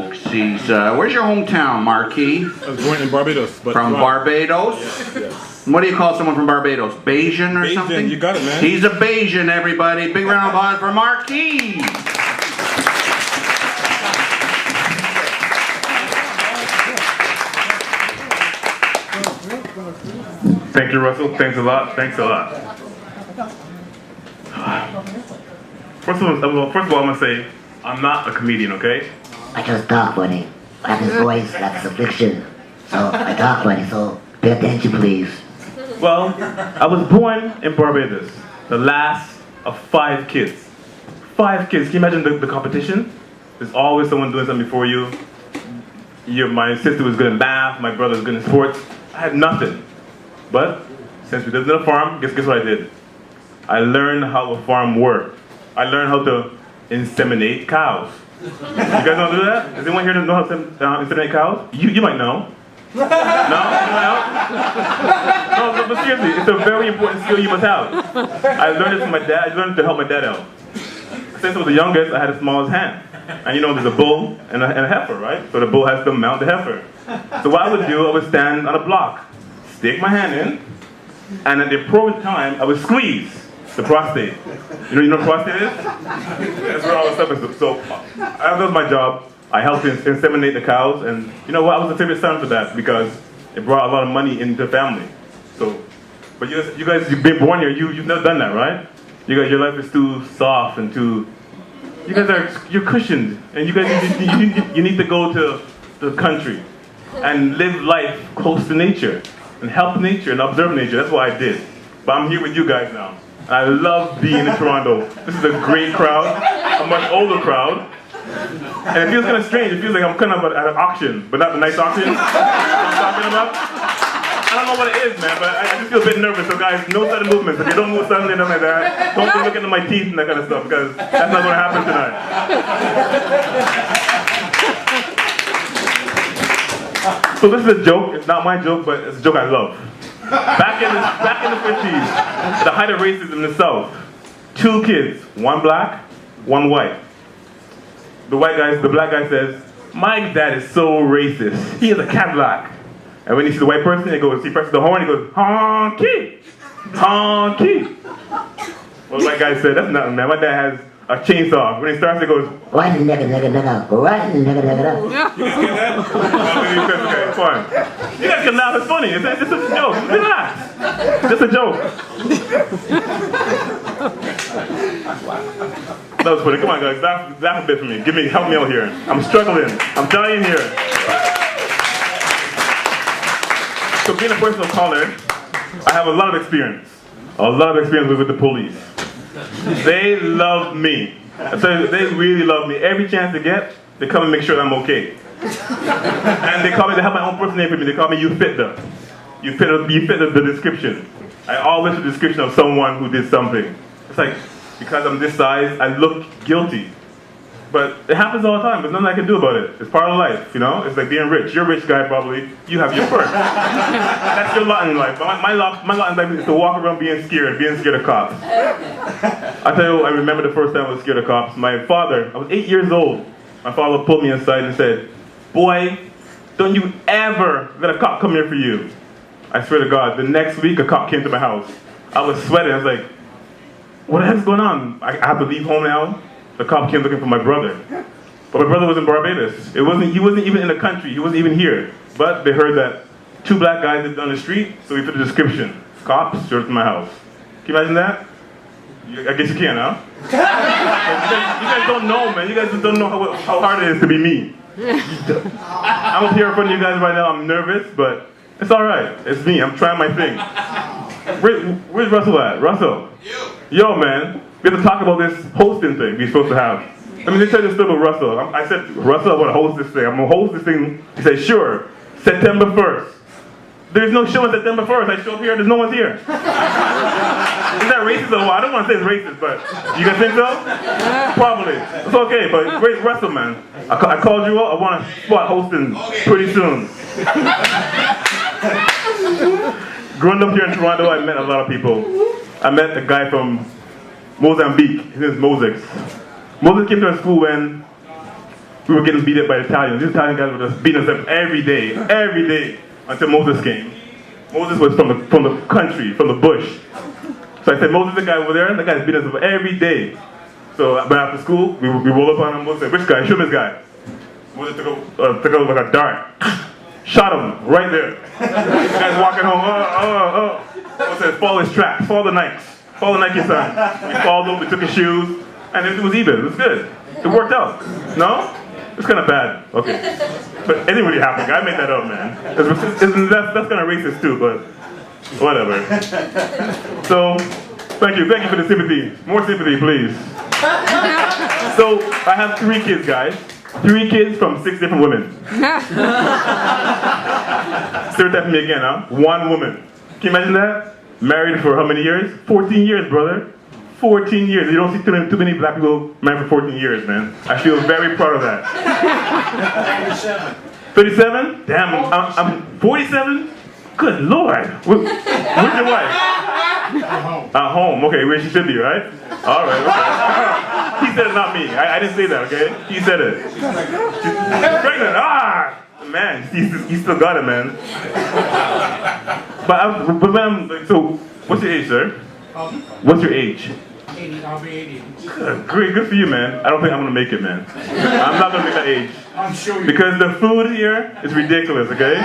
Where's your hometown, Marquis? I was born in Barbados. But from Barbados? Yes. What do you call someone from Barbados? Bajan or something? You got it, man. He's a Bajan, everybody. Big round of applause for Marquis. Thank you, Russell. Thanks a lot. Thanks a lot. First of all, I'm going to say, I'm not a comedian, okay? I just talk funny. I have this voice, I have this affliction. So I talk funny, so pay attention, please. Well, I was born in Barbados, the last of 5 kids. 5 kids. Can you imagine the competition? There's always someone doing something before you. My sister was good in math, my brother was good in sports. I had nothing. But since we lived in a farm, guess what I did? I learned how a farm worked. I learned how to inseminate cows. You guys know how to do that? Does anyone here know how to inseminate cows? You might know. No? Anyone else? No, but seriously, it's a very important skill you must have. I learned it from my dad. I learned it to help my dad out. Since I was the youngest, I had the smallest hand. And you know, there's a bull and a heifer, right? So the bull has to mount the heifer. So what I would do, I would stand on a block, stick my hand in, and at the appropriate time, I would squeeze the prostate. You know what prostate is? That's where all the stuff is. So that was my job. I helped inseminate the cows, and you know what? I was a favorite son for that because it brought a lot of money into the family. So, but you guys, you've been born here. You've never done that, right? You guys, your life is too soft and too. You guys you're cushioned, and you guys you need to go to the country and live life close to nature and help nature and observe nature. That's what I did. But I'm here with you guys now. I love being in Toronto. This is a great crowd, a much older crowd. And it feels kind of strange. It feels like I'm kind of at an auction, but not the nice auction. You know what I'm talking about? I don't know what it is, man, but I just feel a bit nervous. So guys, no sudden movements. If you don't move suddenly, nothing like that, don't be looking at my teeth and that kind of stuff, because that's not going to happen tonight. So this is a joke. It's not my joke, but it's a joke I love. Back in the 50s, at the height of racism in the South, 2 kids, 1 black, 1 white. The black guy says, "My dad is so racist. He has a Cadillac." And when he sees the white person, he presses the horn, he goes, "Honky, honky." Well, the white guy said, "That's nothing, man. My dad has a chainsaw." When he starts, he goes, Right nigga, nigga, nigga. Right nigga, nigga. "You guys get that?" Okay, it's fine. You guys can laugh. It's funny. It's just a joke. Relax. Just a joke. That was funny. Come on, guys. Laugh a bit for me. Help me out here. I'm struggling. I'm dying here. So being a person of color, I have a lot of experience. A lot of experience with the police. They love me. So they really love me. Every chance they get, they come and make sure I'm okay. And they have my own personal name for me. They call me You Fit the. You fit the description. I always fit the description of someone who did something. It's like, because I'm this size, I look guilty. But it happens all the time. There's nothing I can do about it. It's part of life, you know? It's like being rich. You're a rich guy, probably. You have your perks. That's your lot in life. But my lot in life is to walk around being scared of cops. I tell you, I remember the first time I was scared of cops. My father, I was 8 years old. My father pulled me aside and said, "Boy, don't you ever let a cop come here for you." I swear to God, the next week a cop came to my house. I was sweating. I was like, what the heck's going on? I have to leave home now? The cop came looking for my brother. But my brother was in Barbados. He wasn't even in the country. He wasn't even here. But they heard that 2 black guys lived on the street, so he put the description. Cops showed up to my house. Can you imagine that? I guess you can, huh? You guys don't know, man. You guys just don't know how hard it is to be me. I'm up here in front of you guys right now. I'm nervous, but it's all right. It's me. I'm trying my thing. Where's Russell at? Russell. Yo, man. We have to talk about this hosting thing we're supposed to have. Let me tell you this story about Russell. I said, "Russell, I want to host this thing. I'm going to host this thing." He said, "Sure. September 1st. There's no show on September 1st. I show up here, there's no one's here. Is that racist or what? I don't want to say it's racist, but you guys think so? Probably. It's okay, but great Russell, man. I called you up. I want to spot hosting pretty soon. Growing up here in Toronto, I met a lot of people. I met a guy from Mozambique. His name is Moses. Moses came to our school when we were getting beat up by Italians. These Italian guys were just beating us up every day, until Moses came. Moses was from the country, from the bush. So I said, Moses, the guy over there, that guy's beating us up every day. So but after school, we rolled up on him. Moses said, which guy? Show me this guy. Moses took out like a dart. Shot him right there. The guy's walking home. Moses said, follow his tracks, follow the Nikes. Follow the Nike sign. We followed him, we took his shoes, and it was even. It was good. It worked out. No? It's kind of bad. Okay. But it didn't really happen. I made that up, man. That's kind of racist too, but whatever. So, thank you for the sympathy. More sympathy, please. So, I have 3 kids, guys. 3 kids from 6 different women. Stereotype me again, huh? 1 woman. Can you imagine that? Married for how many years? 14 years, brother. 14 years. You don't see too many black people married for 14 years, man. I feel very proud of that. 37? Damn, I'm 47? Good Lord. Where's your wife? At home. Okay, where she should be, right? All right, okay. He said it, not me. I didn't say that, okay? He said it. She's pregnant. Ah! Man, he still got it, man. So, what's your age, sir? What's your age? 80, I'll be 80. Good for you, man. I don't think I'm gonna make it, man. I'm not gonna make that age. I'm sure you Because the food here is ridiculous, okay?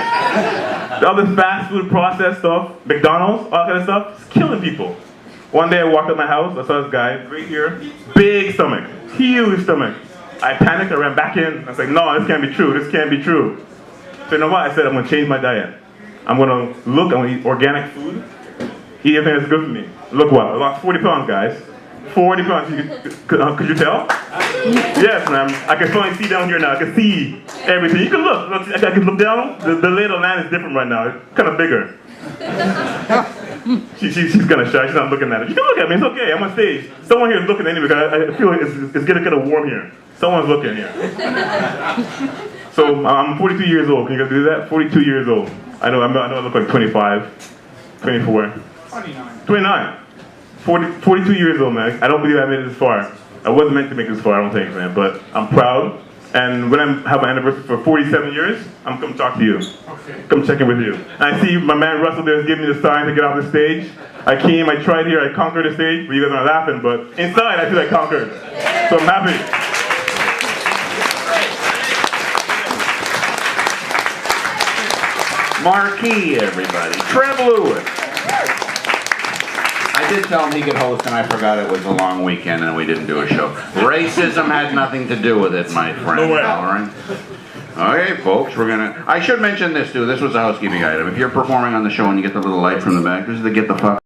All this fast food processed stuff, McDonald's, all that kind of stuff, it's killing people. One day I walked out my house, I saw this guy right here, big stomach, huge stomach. I panicked, I ran back in, I was like, no, this can't be true, this can't be true. So you know what, I said I'm gonna change my diet. I'm gonna eat organic food, eat everything that's good for me. Look what, I lost 40 pounds, guys. 40 pounds, could you tell? Yes, ma'am. I can finally see down here now. I can see everything. You can look. I can look down. The lay of the land is different right now. It's kind of bigger. She's kind of shy. She's not looking at it. You can look at me. It's okay. I'm on stage. Someone here is looking at me because I feel like it's getting kind of warm here. Someone's looking here. So I'm 42 years old. Can you guys do that? 42 years old. I know I look like 25, 24. 29. 42 years old, man. I don't believe I made it this far. I wasn't meant to make it this far, I don't think, man. But I'm proud. And when I have my anniversary for 47 years, I'm come talk to you. Okay. Come check in with you. And I see my man Russell there is giving me the sign to get off the stage. I came, I tried here, I conquered the stage, but you guys aren't laughing. But inside, I feel like conquered. So I'm happy. Marquis, everybody. Trev Lewis. I did tell him he could host, and I forgot it was a long weekend and we didn't do a show. Racism had nothing to do with it, my friend. No way. Lauren. Okay, folks, I should mention this too. This was a housekeeping item. If you're performing on the show and you get the little light from the back, this is the get the fuck